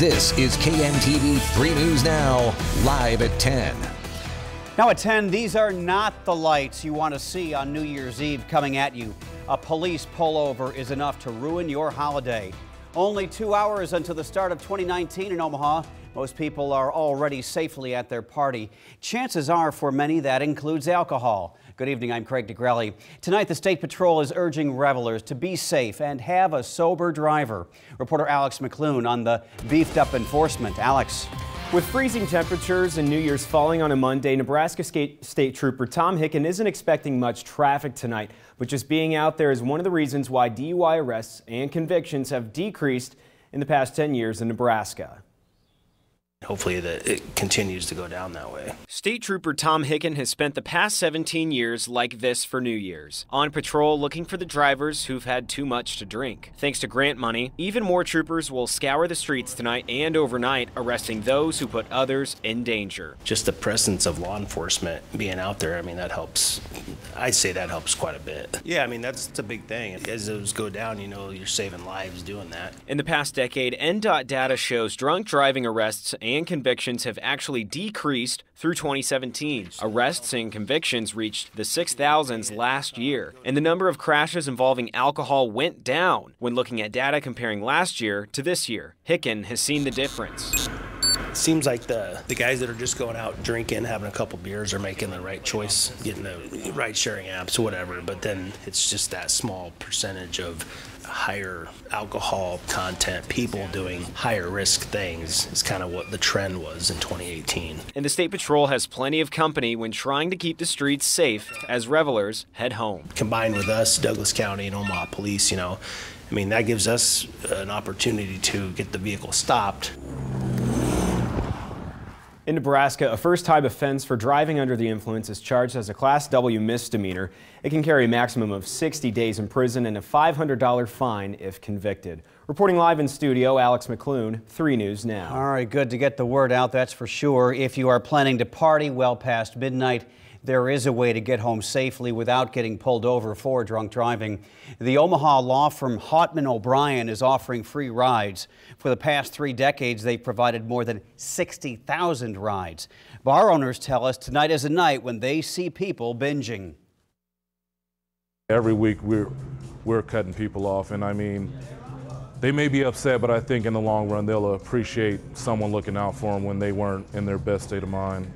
This is KMTV 3 News Now, live at 10. Now at 10, these are not the lights you want to see on New Year's Eve coming at you. A police pullover is enough to ruin your holiday. Only 2 hours until the start of 2019 in Omaha. Most people are already safely at their party. Chances are for many that includes alcohol. Good evening, I'm Craig Nigrelli. Tonight the State Patrol is urging revelers to be safe and have a sober driver. Reporter Alex McClune on the beefed up enforcement. Alex. With freezing temperatures and New Year's falling on a Monday, Nebraska State Trooper Tom Hicken isn't expecting much traffic tonight, but just being out there is one of the reasons why DUI arrests and convictions have decreased in the past 10 years in Nebraska. Hopefully that it continues to go down that way. State Trooper Tom Hicken has spent the past 17 years like this for New Year's, on patrol looking for the drivers who've had too much to drink. Thanks to grant money, even more troopers will scour the streets tonight and overnight, arresting those who put others in danger. Just the presence of law enforcement being out there, I mean, that helps. I'd say that helps quite a bit. Yeah, I mean, that's a big thing. As those go down, you know, you're saving lives doing that. In the past decade, NDOT data shows drunk driving arrests and convictions have actually decreased through 2017. Arrests and convictions reached the 6,000s last year, and the number of crashes involving alcohol went down when looking at data comparing last year to this year. Hicken has seen the difference. It seems like the guys that are just going out drinking, having a couple beers are making the right choice, getting the right sharing apps or whatever, but then it's just that small percentage of higher alcohol content, people doing higher risk things is kind of what the trend was in 2018. And the State Patrol has plenty of company when trying to keep the streets safe as revelers head home. Combined with us, Douglas County and Omaha Police, you know, I mean, that gives us an opportunity to get the vehicle stopped. In Nebraska, a first-time offense for driving under the influence is charged as a Class W misdemeanor. It can carry a maximum of 60 days in prison and a $500 fine if convicted. Reporting live in studio, Alex McClune, 3 News Now. All right, good to get the word out, that's for sure. If you are planning to party well past midnight, there is a way to get home safely without getting pulled over for drunk driving. The Omaha law firm Hautman O'Brien is offering free rides. For the past 3 decades, they've provided more than 60,000 rides. Bar owners tell us tonight is a night when they see people binging. Every week we're cutting people off, and I mean, they may be upset, but I think in the long run they'll appreciate someone looking out for them when they weren't in their best state of mind.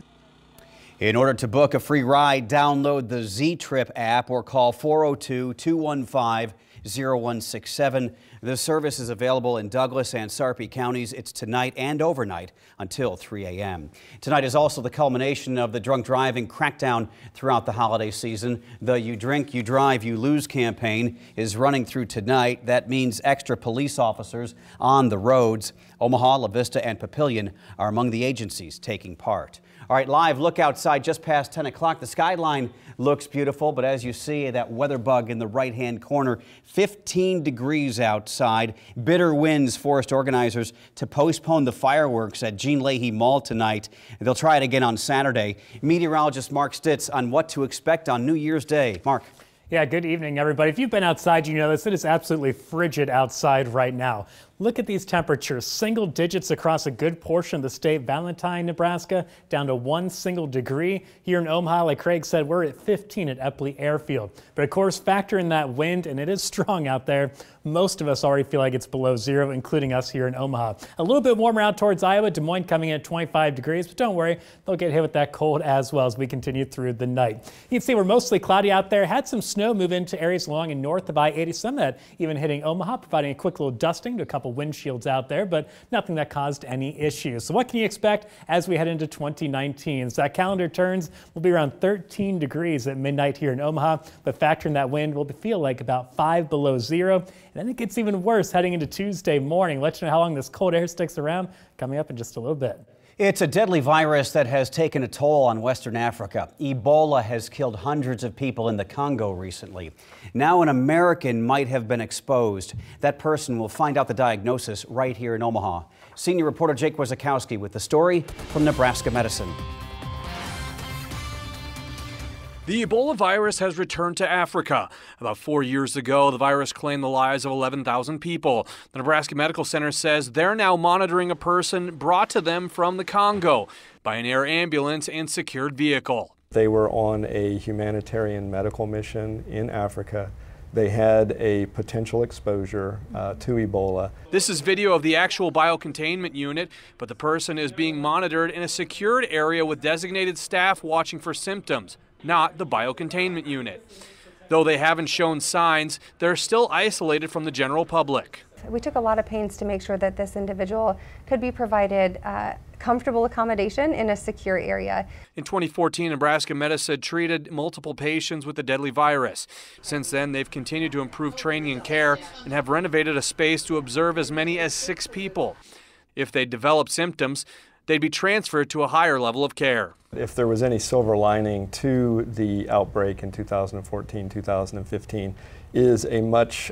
In order to book a free ride, download the Z-Trip app or call 402-215-0167. The service is available in Douglas and Sarpy counties. It's tonight and overnight until 3 a.m. Tonight is also the culmination of the drunk driving crackdown throughout the holiday season. The You Drink, You Drive, You Lose campaign is running through tonight. That means extra police officers on the roads. Omaha, La Vista, and Papillion are among the agencies taking part. All right, live look outside just past 10 o'clock. The skyline looks beautiful, but as you see that weather bug in the right-hand corner, 15 degrees outside. Bitter winds forced organizers to postpone the fireworks at Jean Leahy Mall tonight. They'll try it again on Saturday. Meteorologist Mark Stitz on what to expect on New Year's Day. Mark. Yeah, good evening, everybody. If you've been outside, you know this. It is absolutely frigid outside right now. Look at these temperatures, single digits across a good portion of the state. Valentine, Nebraska, down to 1 single degree. Here in Omaha, like Craig said, we're at 15 at Epley Airfield. But of course, factor in that wind, and it is strong out there. Most of us already feel like it's below zero, including us here in Omaha. A little bit warmer out towards Iowa, Des Moines coming in at 25 degrees, but don't worry, they'll get hit with that cold as well as we continue through the night. You can see we're mostly cloudy out there. Had some snow move into areas along and north of I-80, some of that even hitting Omaha, providing a quick little dusting to a couple windshields out there, but nothing that caused any issues. So what can you expect as we head into 2019? So that calendar turns, we'll be around 13 degrees at midnight here in Omaha, but factor in that wind, we'll feel like about 5 below zero. And then it gets even worse heading into Tuesday morning. Let you know how long this cold air sticks around coming up in just a little bit. It's a deadly virus that has taken a toll on Western Africa. Ebola has killed hundreds of people in the Congo recently. Now an American might have been exposed. That person will find out the diagnosis right here in Omaha. Senior reporter Jake Wazakowski with the story from Nebraska Medicine. The Ebola virus has returned to Africa. About 4 years ago, the virus claimed the lives of 11,000 people. The Nebraska Medical Center says they're now monitoring a person brought to them from the Congo by an air ambulance and secured vehicle. They were on a humanitarian medical mission in Africa. They had a potential exposure to Ebola. This is video of the actual biocontainment unit, but the person is being monitored in a secured area with designated staff watching for symptoms, not the biocontainment unit. Though they haven't shown signs, they're still isolated from the general public. We took a lot of pains to make sure that this individual could be provided comfortable accommodation in a secure area. In 2014, Nebraska Medicine treated multiple patients with the deadly virus. Since then, they've continued to improve training and care and have renovated a space to observe as many as 6 people. If they develop symptoms, they'd be transferred to a higher level of care. If there was any silver lining to the outbreak in 2014, 2015, is a much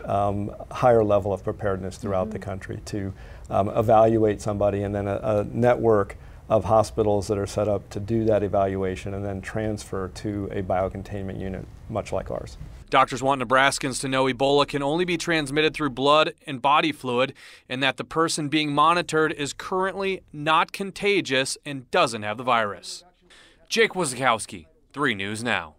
higher level of preparedness throughout the country to evaluate somebody, and then a network of hospitals that are set up to do that evaluation and then transfer to a biocontainment unit, much like ours. Doctors want Nebraskans to know Ebola can only be transmitted through blood and body fluid, and that the person being monitored is currently not contagious and doesn't have the virus. Jake Wozakowski, 3 News Now.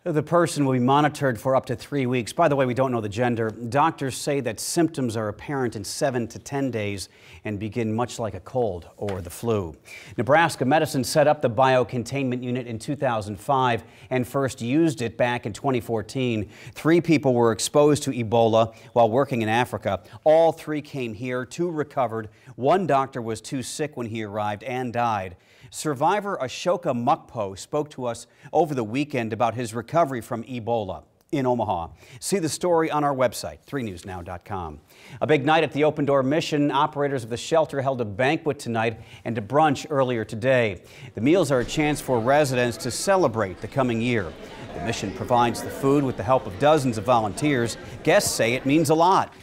The person will be monitored for up to 3 weeks. By the way, we don't know the gender. Doctors say that symptoms are apparent in 7 to 10 days and begin much like a cold or the flu. Nebraska Medicine set up the biocontainment unit in 2005 and first used it back in 2014. 3 people were exposed to Ebola while working in Africa. All 3 came here, 2 recovered. 1 doctor was too sick when he arrived and died. Survivor Ashoka Mukpo spoke to us over the weekend about his recovery from Ebola in Omaha. See the story on our website, 3newsnow.com. A big night at the Open Door Mission. Operators of the shelter held a banquet tonight and a brunch earlier today. The meals are a chance for residents to celebrate the coming year. The mission provides the food with the help of dozens of volunteers. Guests say it means a lot.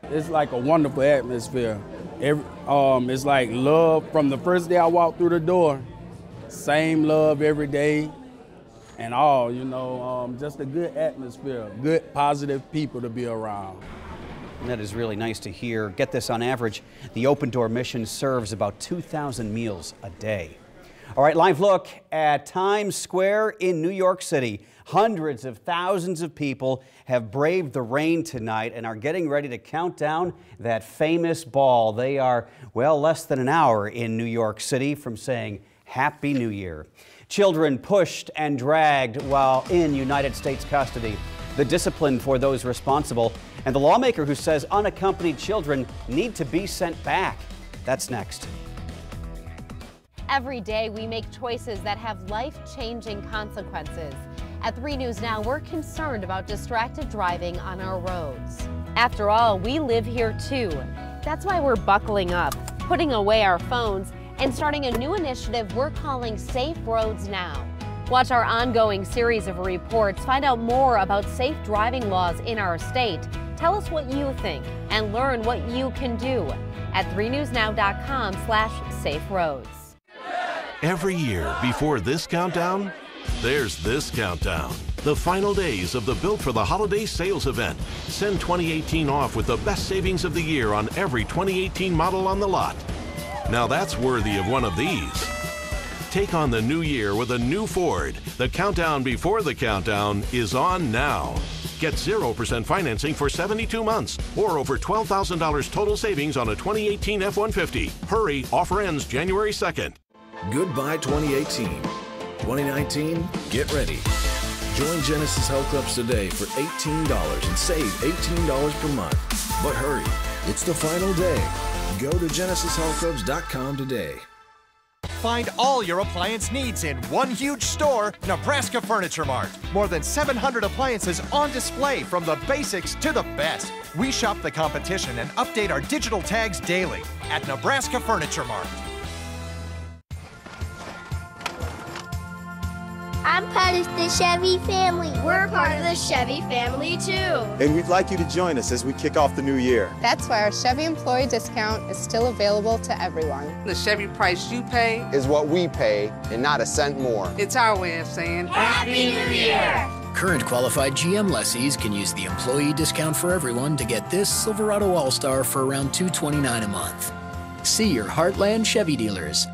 It's like a wonderful atmosphere. It's like love from the first day I walked through the door. Same love every day and all, just a good atmosphere, good positive people to be around. And that is really nice to hear. Get this, on average, the Open Door Mission serves about 2,000 meals a day. All right, live look at Times Square in New York City. Hundreds of thousands of people have braved the rain tonight and are getting ready to count down that famous ball. They are, well, less than an hour in New York City from saying Happy New Year. Children pushed and dragged while in United States custody. The discipline for those responsible, and the lawmaker who says unaccompanied children need to be sent back. That's next. Every day we make choices that have life-changing consequences. At 3 News Now, we're concerned about distracted driving on our roads. After all, we live here too. That's why we're buckling up, putting away our phones, and starting a new initiative we're calling Safe Roads Now. Watch our ongoing series of reports, find out more about safe driving laws in our state, tell us what you think, and learn what you can do at 3newsnow.com/saferoads. Every year before this countdown, there's this countdown. The final days of the Built for the Holidays sales event. Send 2018 off with the best savings of the year on every 2018 model on the lot. Now that's worthy of one of these. Take on the new year with a new Ford. The countdown before the countdown is on now. Get 0% financing for 72 months or over $12,000 total savings on a 2018 F-150. Hurry, offer ends January 2nd. Goodbye 2018. 2019, get ready. Join Genesis Health Clubs today for $18 and save $18 per month. But hurry, it's the final day. Go to GenesisHealthClubs.com today. Find all your appliance needs in one huge store, Nebraska Furniture Mart. More than 700 appliances on display, from the basics to the best. We shop the competition and update our digital tags daily at Nebraska I'm Patty of the Chevy family. We're part of the Chevy family, too. And we'd like you to join us as we kick off the new year. That's why our Chevy employee discount is still available to everyone. The Chevy price you pay is what we pay and not a cent more. It's our way of saying Happy New Year! Current qualified GM lessees can use the employee discount for everyone to get this Silverado All-Star for around $229 a month. See your Heartland Chevy dealers.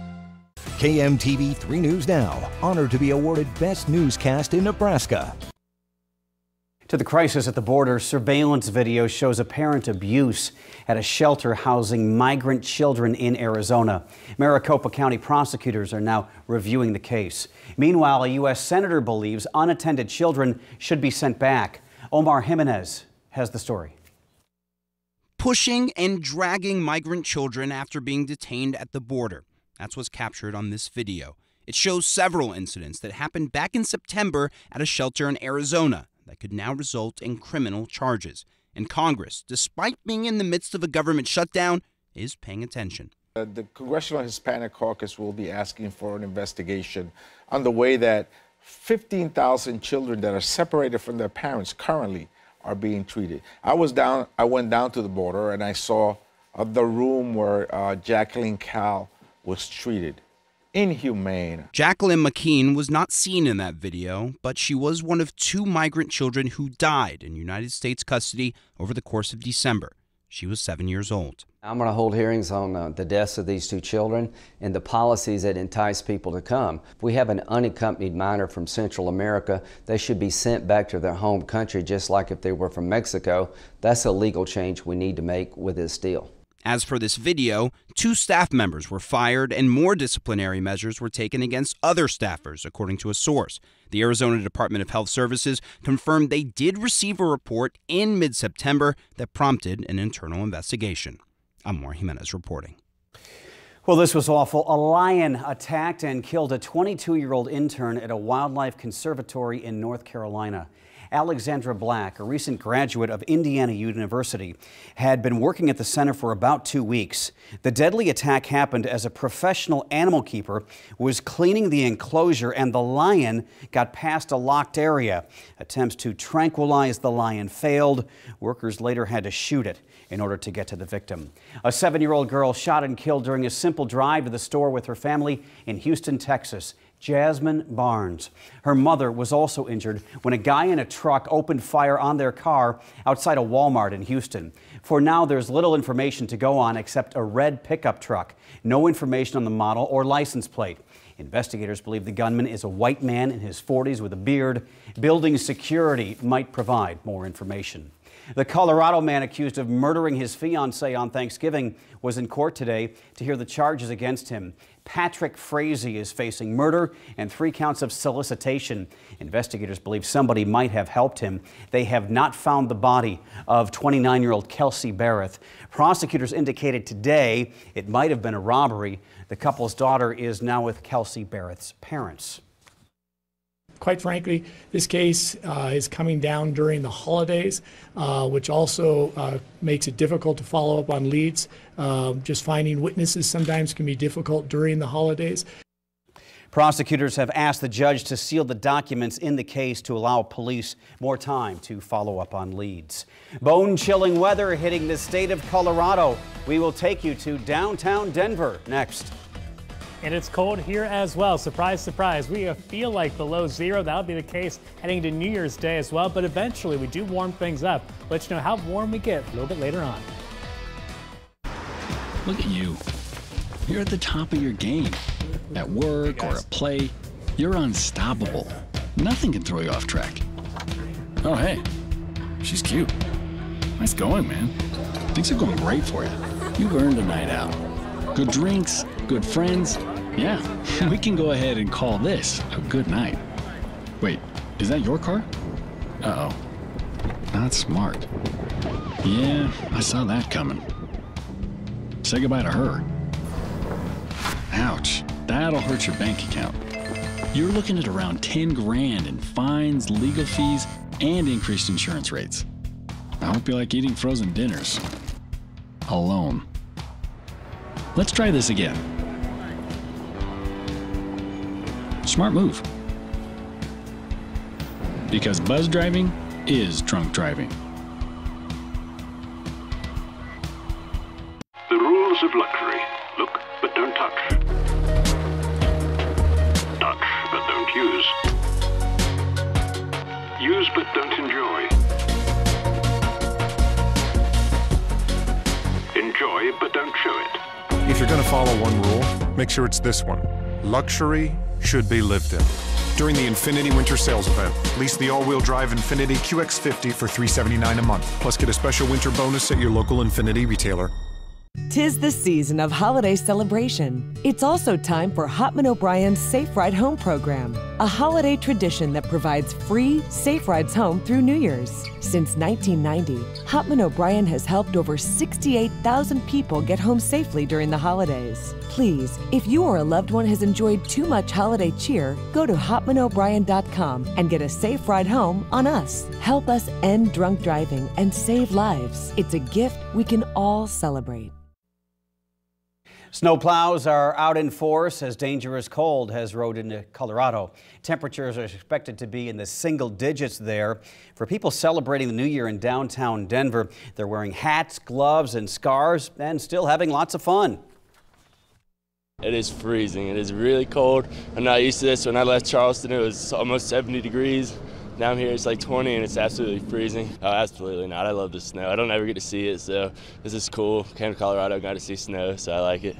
KMTV 3 News Now, honored to be awarded Best Newscast in Nebraska. To the crisis at the border, surveillance video shows apparent abuse at a shelter housing migrant children in Arizona. Maricopa County prosecutors are now reviewing the case. Meanwhile, a U.S. senator believes unattended children should be sent back. Omar Jimenez has the story. Pushing and dragging migrant children after being detained at the border. That's what's captured on this video. It shows several incidents that happened back in September at a shelter in Arizona that could now result in criminal charges. And Congress, despite being in the midst of a government shutdown, is paying attention. The Congressional Hispanic Caucus will be asking for an investigation on the way that 15,000 children that are separated from their parents currently are being treated. I went down to the border and I saw the room where Jacqueline Cal was treated. Inhumane. Jacqueline McKean was not seen in that video, but she was one of 2 migrant children who died in United States custody over the course of December. She was 7 years old. I'm going to hold hearings on the deaths of these 2 children and the policies that entice people to come. If we have an unaccompanied minor from Central America, they should be sent back to their home country just like if they were from Mexico. That's a legal change we need to make with this deal. As for this video, 2 staff members were fired and more disciplinary measures were taken against other staffers, according to a source. The Arizona Department of Health Services confirmed they did receive a report in mid-September that prompted an internal investigation. Omar Jimenez reporting. Well, this was awful. A lion attacked and killed a 22-year-old intern at a wildlife conservatory in North Carolina. Alexandra Black, a recent graduate of Indiana University, had been working at the center for about 2 weeks. The deadly attack happened as a professional animal keeper was cleaning the enclosure and the lion got past a locked area. Attempts to tranquilize the lion failed. Workers later had to shoot it in order to get to the victim. A 7-year-old girl shot and killed during a simple drive to the store with her family in Houston, Texas. Jasmine Barnes. Her mother was also injured when a guy in a truck opened fire on their car outside a Walmart in Houston. For now, there's little information to go on except a red pickup truck. No information on the model or license plate. Investigators believe the gunman is a white man in his 40s with a beard. Building security might provide more information. The Colorado man accused of murdering his fiancée on Thanksgiving was in court today to hear the charges against him. Patrick Frazee is facing murder and 3 counts of solicitation. Investigators believe somebody might have helped him. They have not found the body of 29-year-old Kelsey Barrett. Prosecutors indicated today it might have been a robbery. The couple's daughter is now with Kelsey Barrett's parents. Quite frankly, this case is coming down during the holidays, which also makes it difficult to follow up on leads. Just finding witnesses sometimes can be difficult during the holidays. Prosecutors have asked the judge to seal the documents in the case to allow police more time to follow up on leads. Bone-chilling weather hitting the state of Colorado. We will take you to downtown Denver next. And it's cold here as well. Surprise, surprise. We feel like below 0. That'll be the case heading to New Year's Day as well. But eventually we do warm things up. Let you know how warm we get a little bit later on. Look at you. You're at the top of your game. At work or at play, you're unstoppable. Nothing can throw you off track. Oh, hey, she's cute. Nice going, man. Things are going great for you. You've earned a night out. Good drinks, good friends. Yeah, we can go ahead and call this a good night. Wait, is that your car? Uh-oh. Not smart. Yeah, I saw that coming. Say goodbye to her. Ouch, that'll hurt your bank account. You're looking at around 10 grand in fines, legal fees, and increased insurance rates. I hope you like eating frozen dinners. Alone. Let's try this again. Smart move. Because buzz driving is drunk driving. The rules of luxury. Look, but don't touch. Touch, but don't use. Use, but don't enjoy. Enjoy, but don't show it. If you're going to follow one rule, make sure it's this one. Luxury should be lived in. During the Infiniti Winter Sales Event, lease the all-wheel drive Infiniti QX50 for $379 a month. Plus, get a special winter bonus at your local Infiniti retailer. 'Tis the season of holiday celebration. It's also time for Hotman O'Brien's Safe Ride Home program, a holiday tradition that provides free, safe rides home through New Year's. Since 1990, Hotman O'Brien has helped over 68,000 people get home safely during the holidays. Please, if you or a loved one has enjoyed too much holiday cheer, go to HotmanO'Brien.com and get a safe ride home on us. Help us end drunk driving and save lives. It's a gift we can all celebrate. Snow plows are out in force as dangerous cold has rode into Colorado. Temperatures are expected to be in the single digits there. For people celebrating the new year in downtown Denver, they're wearing hats, gloves, and scarves and still having lots of fun. It is freezing. It is really cold. I'm not used to this. When I left Charleston, it was almost 70 degrees. Down here it's like 20 and it's absolutely freezing. Oh, absolutely not. I love the snow. I don't ever get to see it, so this is cool. Came to Colorado, got to see snow, so I like it.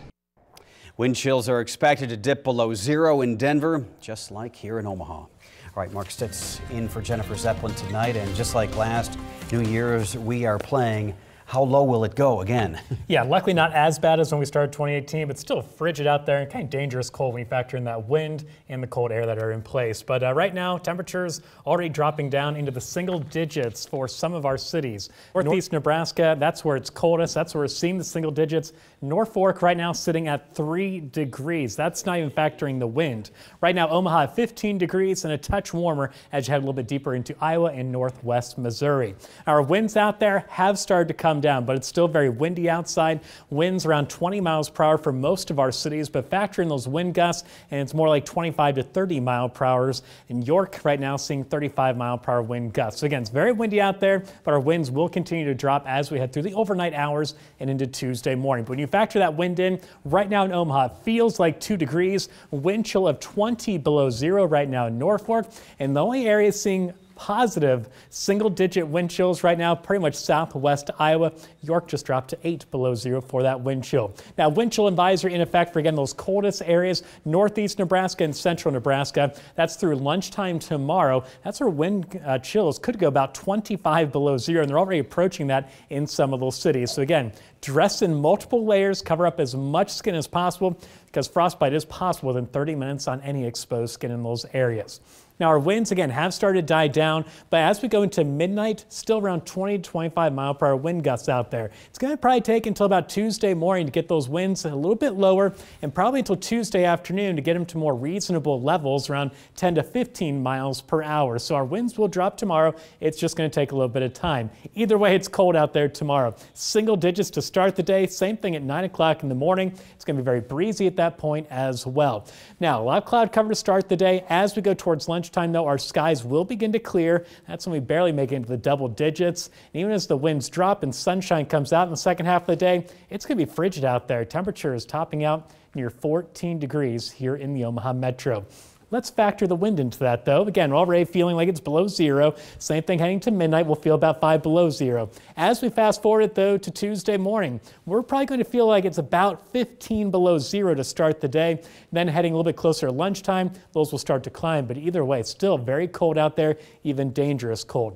Wind chills are expected to dip below zero in Denver, just like here in Omaha. All right, Mark Stitz in for Jennifer Zeppelin tonight, and just like last New Year's, we are playing How Low Will It Go again? Yeah, luckily not as bad as when we started 2018, but still frigid out there and kind of dangerous cold when you factor in that wind and the cold air that are in place. But right now, temperatures already dropping down into the single digits for some of our cities. Northeast Nebraska, that's where it's coldest. That's where we're seeing the single digits. Norfolk right now sitting at 3 degrees. That's not even factoring the wind. Right now, Omaha 15 degrees and a touch warmer as you head a little bit deeper into Iowa and northwest Missouri. Our winds out there have started to come down, but it's still very windy outside. Winds around 20 miles per hour for most of our cities, but factor in those wind gusts and it's more like 25 to 30 mile per hour. In York right now seeing 35 mile per hour wind gusts. So again, it's very windy out there, but our winds will continue to drop as we head through the overnight hours and into Tuesday morning. But when you factor that wind in, right now in Omaha, it feels like 2 degrees, wind chill of 20 below zero right now in Norfolk, and the only area seeing positive single-digit wind chills right now, pretty much southwest Iowa. York just dropped to 8 below zero for that wind chill. Now, wind chill advisory in effect for, again, those coldest areas, northeast Nebraska and central Nebraska. That's through lunchtime tomorrow. That's where wind chills could go about 25 below zero, and they're already approaching that in some of those cities. So again, dress in multiple layers, cover up as much skin as possible because frostbite is possible within 30 minutes on any exposed skin in those areas. Now, our winds, again, have started to die down, but as we go into midnight, still around 20 to 25 mile per hour wind gusts out there. It's going to probably take until about Tuesday morning to get those winds a little bit lower, and probably until Tuesday afternoon to get them to more reasonable levels, around 10 to 15 miles per hour. So our winds will drop tomorrow. It's just going to take a little bit of time. Either way, it's cold out there tomorrow. Single digits to start the day. Same thing at 9 o'clock in the morning. It's going to be very breezy at that point as well. Now, a lot of cloud cover to start the day. As we go towards lunchtime, though, our skies will begin to clear. That's when we barely make it into the double digits. And even as the winds drop and sunshine comes out in the second half of the day, it's going to be frigid out there. Temperature is topping out near 14 degrees here in the Omaha Metro. Let's factor the wind into that, though. Again, we're already feeling like it's below zero. Same thing heading to midnight. We'll feel about 5 below zero. As we fast forward, though, to Tuesday morning, we're probably going to feel like it's about 15 below zero to start the day. Then heading a little bit closer to lunchtime, those will start to climb. But either way, it's still very cold out there, even dangerous cold.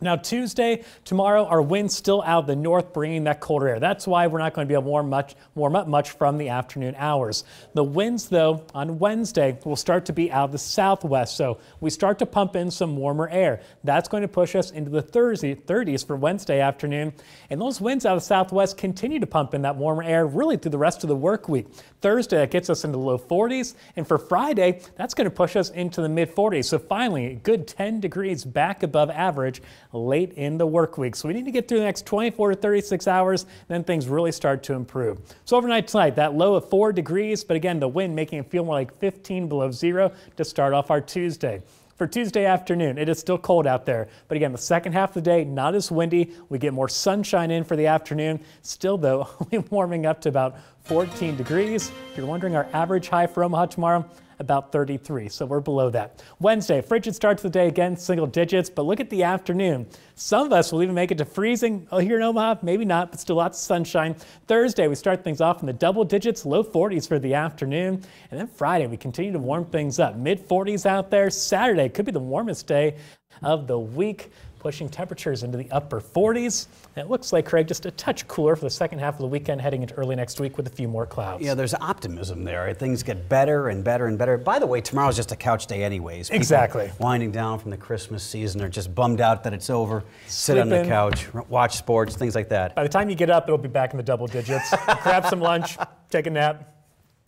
Now, Tuesday, tomorrow, our winds still out of the north, bringing that colder air. That's why we're not going to be able to warm up much from the afternoon hours. The winds, though, on Wednesday will start to be out of the southwest, so we start to pump in some warmer air. That's going to push us into the 30s for Wednesday afternoon, and those winds out of the southwest continue to pump in that warmer air really through the rest of the work week. Thursday, that gets us into the low 40s, and for Friday, that's going to push us into the mid-40s. So finally, a good 10 degrees back above average late in the work week. So we need to get through the next 24 to 36 hours, then things really start to improve. So overnight tonight, that low of 4 degrees, but again, the wind making it feel more like 15 below zero to start off our Tuesday. For Tuesday afternoon, it is still cold out there. But again, the second half of the day, not as windy. We get more sunshine in for the afternoon. Still, though, only warming up to about 14 degrees. If you're wondering, our average high for Omaha tomorrow, about 33, so we're below that. Wednesday, frigid start to the day, again, single digits, but look at the afternoon. Some of us will even make it to freezing here in Omaha, maybe not, but still lots of sunshine. Thursday, we start things off in the double digits, low 40s for the afternoon. And then Friday, we continue to warm things up, mid 40s out there. Saturday could be the warmest day of the week, pushing temperatures into the upper 40s. And it looks like, Craig, just a touch cooler for the second half of the weekend, heading into early next week with a few more clouds. Yeah, there's optimism there. Things get better and better and better. By the way, tomorrow's just a couch day anyways. People exactly. winding down from the Christmas season are just bummed out that it's over. Sit on the couch, watch sports, things like that. By the time you get up, it'll be back in the double digits. Grab some lunch, take a nap,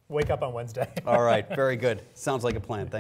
wake up on Wednesday. All right, very good. Sounds like a plan. Thank you.